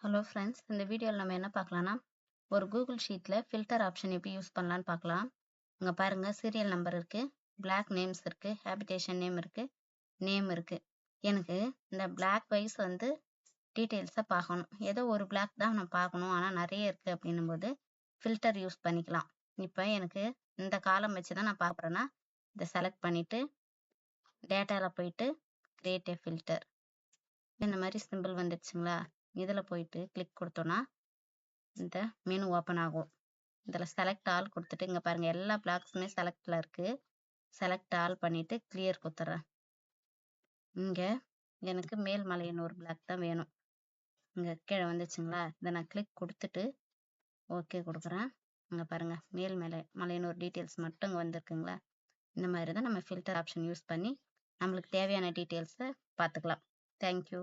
Hello friends, இந்த வீடியோவில் நம்ம என்ன பார்க்கலாம்னா ஒரு கூகுள் ஷீட்டில் ஃபில்டர் ஆப்ஷன் எப்படி யூஸ் பண்ணலான்னு பார்க்கலாம். இங்கே பாருங்கள், சீரியல் நம்பர் இருக்குது, பிளாக் நேம்ஸ் இருக்குது, ஹேபிடேஷன் நேம் இருக்குது, நேம் இருக்குது. எனக்கு இந்த பிளாக் வைஸ் டீட்டெயில்ஸை பார்க்கணும். ஏதோ ஒரு பிளாக் தான் நான் பார்க்கணும், ஆனால் நிறைய இருக்குது அப்படின்னும் போது ஃபில்டர் யூஸ் பண்ணிக்கலாம். இப்போ எனக்கு இந்த காலம் வச்சு தான் நான் பார்க்குறேன்னா இதை செலக்ட் பண்ணிவிட்டு டேட்டாவில் போயிட்டு கிரியேட் ஏ ஃபில்டர், இந்த மாதிரி சிம்பிள் வந்துடுச்சுங்களா. இதில் போயிட்டு கிளிக் கொடுத்தோன்னா இந்த மெனு ஓப்பன் ஆகும். இதில் செலக்ட் ஆல் கொடுத்துட்டு இங்கே பாருங்கள், எல்லா பிளாக்ஸுமே செலக்டில் இருக்குது. செலக்ட் ஆல் பண்ணிவிட்டு கிளியர் கொடுத்துட்றேன். இங்கே எனக்கு மேல்மலையின் ஒரு பிளாக் தான் வேணும். இங்கே கீழே வந்துச்சுங்களா, இதை நான் கிளிக் கொடுத்துட்டு ஓகே கொடுக்குறேன். இங்கே பாருங்கள், மலையின் ஒரு டீட்டெயில்ஸ் மட்டும் இங்கே வந்திருக்குங்களா. இந்த மாதிரி தான் நம்ம ஃபில்டர் ஆப்ஷன் யூஸ் பண்ணி நம்மளுக்கு தேவையான டீட்டெயில்ஸை பார்த்துக்கலாம். தேங்க்யூ.